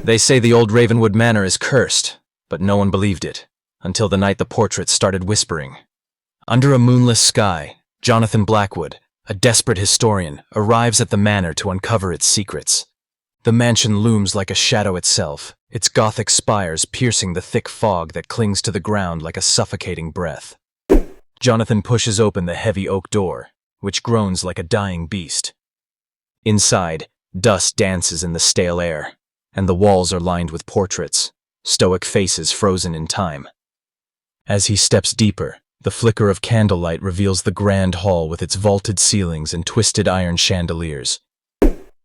They say the old Ravenwood Manor is cursed, but no one believed it, until the night the portraits started whispering. Under a moonless sky, Jonathan Blackwood, a desperate historian, arrives at the manor to uncover its secrets. The mansion looms like a shadow itself, its gothic spires piercing the thick fog that clings to the ground like a suffocating breath. Jonathan pushes open the heavy oak door, which groans like a dying beast. Inside, dust dances in the stale air, and the walls are lined with portraits, stoic faces frozen in time. As he steps deeper, the flicker of candlelight reveals the grand hall with its vaulted ceilings and twisted iron chandeliers.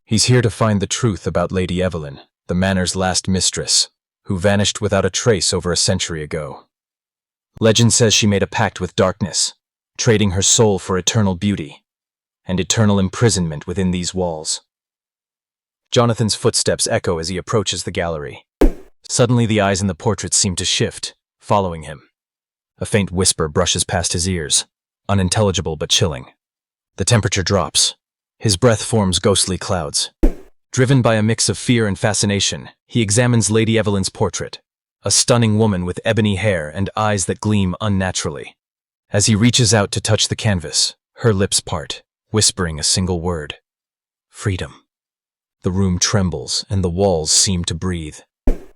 He's here to find the truth about Lady Eveline, the manor's last mistress, who vanished without a trace over a century ago. Legend says she made a pact with darkness, trading her soul for eternal beauty, and eternal imprisonment within these walls. Jonathan's footsteps echo as he approaches the gallery. Suddenly the eyes in the portraits seem to shift, following him. A faint whisper brushes past his ears, unintelligible but chilling. The temperature drops. His breath forms ghostly clouds. Driven by a mix of fear and fascination, he examines Lady Eveline's portrait, a stunning woman with ebony hair and eyes that gleam unnaturally. As he reaches out to touch the canvas, her lips part, whispering a single word: freedom. The room trembles, and the walls seem to breathe.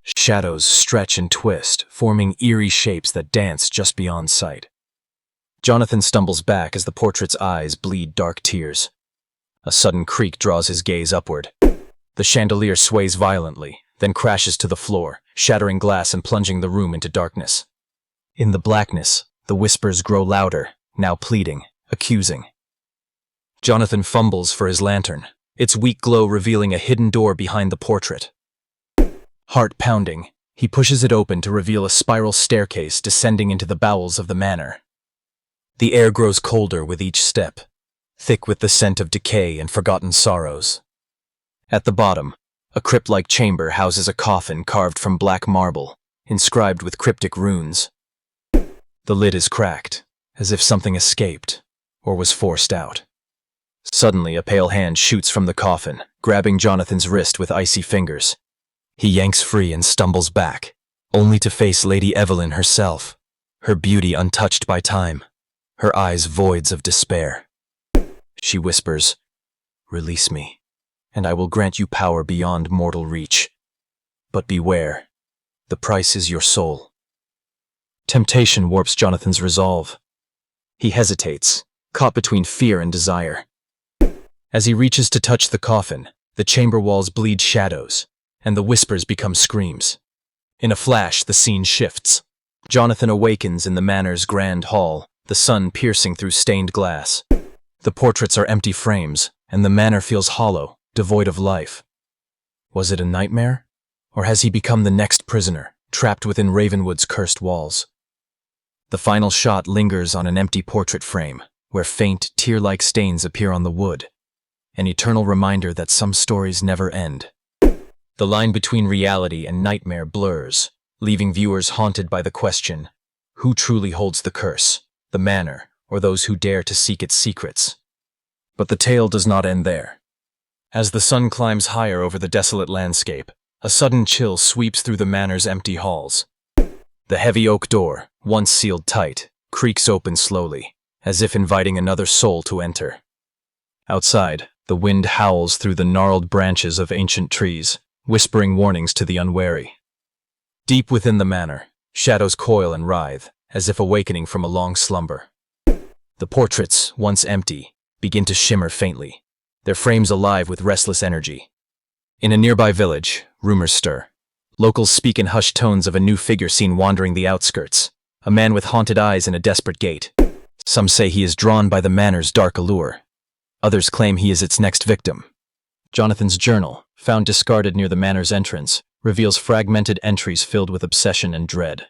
Shadows stretch and twist, forming eerie shapes that dance just beyond sight. Jonathan stumbles back as the portrait's eyes bleed dark tears. A sudden creak draws his gaze upward. The chandelier sways violently, then crashes to the floor, shattering glass and plunging the room into darkness. In the blackness, the whispers grow louder, now pleading, accusing. Jonathan fumbles for his lantern, its weak glow revealing a hidden door behind the portrait. Heart pounding, he pushes it open to reveal a spiral staircase descending into the bowels of the manor. The air grows colder with each step, thick with the scent of decay and forgotten sorrows. At the bottom, a crypt-like chamber houses a coffin carved from black marble, inscribed with cryptic runes. The lid is cracked, as if something escaped, or was forced out. Suddenly, a pale hand shoots from the coffin, grabbing Jonathan's wrist with icy fingers. He yanks free and stumbles back, only to face Lady Eveline herself, her beauty untouched by time, her eyes voids of despair. She whispers, "Release me, and I will grant you power beyond mortal reach. But beware, the price is your soul." Temptation warps Jonathan's resolve. He hesitates, caught between fear and desire. As he reaches to touch the coffin, the chamber walls bleed shadows, and the whispers become screams. In a flash, the scene shifts. Jonathan awakens in the manor's grand hall, the sun piercing through stained glass. The portraits are empty frames, and the manor feels hollow, devoid of life. Was it a nightmare? Or has he become the next prisoner, trapped within Ravenwood's cursed walls? The final shot lingers on an empty portrait frame, where faint, tear-like stains appear on the wood, an eternal reminder that some stories never end. The line between reality and nightmare blurs, leaving viewers haunted by the question, who truly holds the curse, the manor, or those who dare to seek its secrets? But the tale does not end there. As the sun climbs higher over the desolate landscape, a sudden chill sweeps through the manor's empty halls. The heavy oak door, once sealed tight, creaks open slowly, as if inviting another soul to enter. Outside, the wind howls through the gnarled branches of ancient trees, whispering warnings to the unwary. Deep within the manor, shadows coil and writhe, as if awakening from a long slumber. The portraits, once empty, begin to shimmer faintly, their frames alive with restless energy. In a nearby village, rumors stir. Locals speak in hushed tones of a new figure seen wandering the outskirts, a man with haunted eyes and a desperate gait. Some say he is drawn by the manor's dark allure. Others claim he is its next victim. Jonathan's journal, found discarded near the manor's entrance, reveals fragmented entries filled with obsession and dread.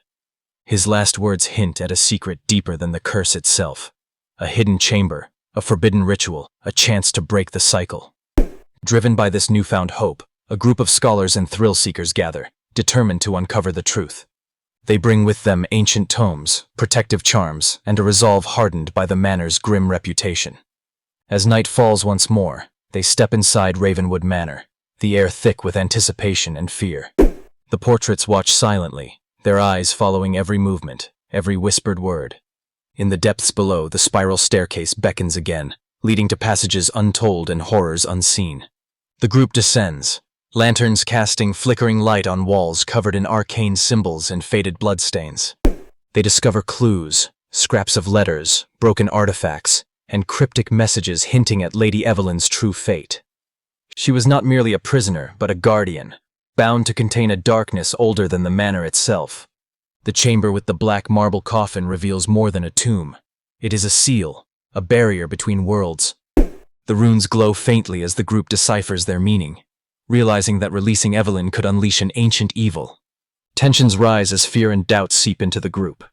His last words hint at a secret deeper than the curse itself. A hidden chamber, a forbidden ritual, a chance to break the cycle. Driven by this newfound hope, a group of scholars and thrill-seekers gather, determined to uncover the truth. They bring with them ancient tomes, protective charms, and a resolve hardened by the manor's grim reputation. As night falls once more, they step inside Ravenwood Manor, the air thick with anticipation and fear. The portraits watch silently, their eyes following every movement, every whispered word. In the depths below, the spiral staircase beckons again, leading to passages untold and horrors unseen. The group descends, lanterns casting flickering light on walls covered in arcane symbols and faded bloodstains. They discover clues, scraps of letters, broken artifacts, and cryptic messages hinting at Lady Eveline's true fate. She was not merely a prisoner, but a guardian, bound to contain a darkness older than the manor itself. The chamber with the black marble coffin reveals more than a tomb. It is a seal, a barrier between worlds. The runes glow faintly as the group deciphers their meaning, realizing that releasing Eveline could unleash an ancient evil. Tensions rise as fear and doubt seep into the group.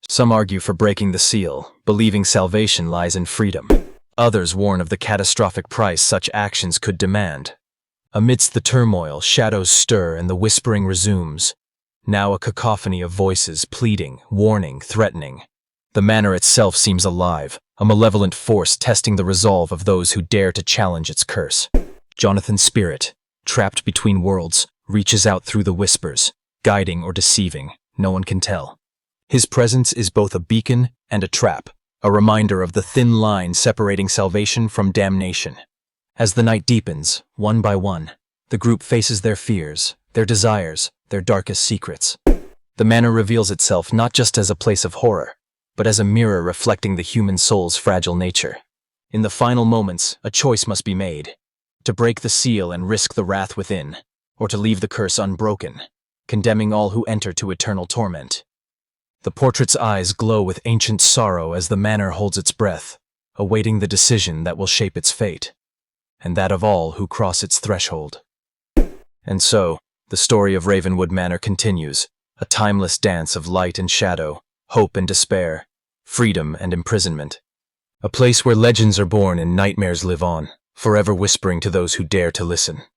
Some argue for breaking the seal, believing salvation lies in freedom. Others warn of the catastrophic price such actions could demand. Amidst the turmoil, shadows stir and the whispering resumes, now a cacophony of voices pleading, warning, threatening. The manor itself seems alive, a malevolent force testing the resolve of those who dare to challenge its curse. Jonathan's spirit, trapped between worlds, reaches out through the whispers, guiding or deceiving, no one can tell. His presence is both a beacon and a trap, a reminder of the thin line separating salvation from damnation. As the night deepens, one by one, the group faces their fears, their desires, their darkest secrets. The manor reveals itself not just as a place of horror, but as a mirror reflecting the human soul's fragile nature. In the final moments, a choice must be made: to break the seal and risk the wrath within, or to leave the curse unbroken, condemning all who enter to eternal torment. The portrait's eyes glow with ancient sorrow as the manor holds its breath, awaiting the decision that will shape its fate, and that of all who cross its threshold. And so, the story of Ravenwood Manor continues, a timeless dance of light and shadow, hope and despair, freedom and imprisonment. A place where legends are born and nightmares live on, forever whispering to those who dare to listen.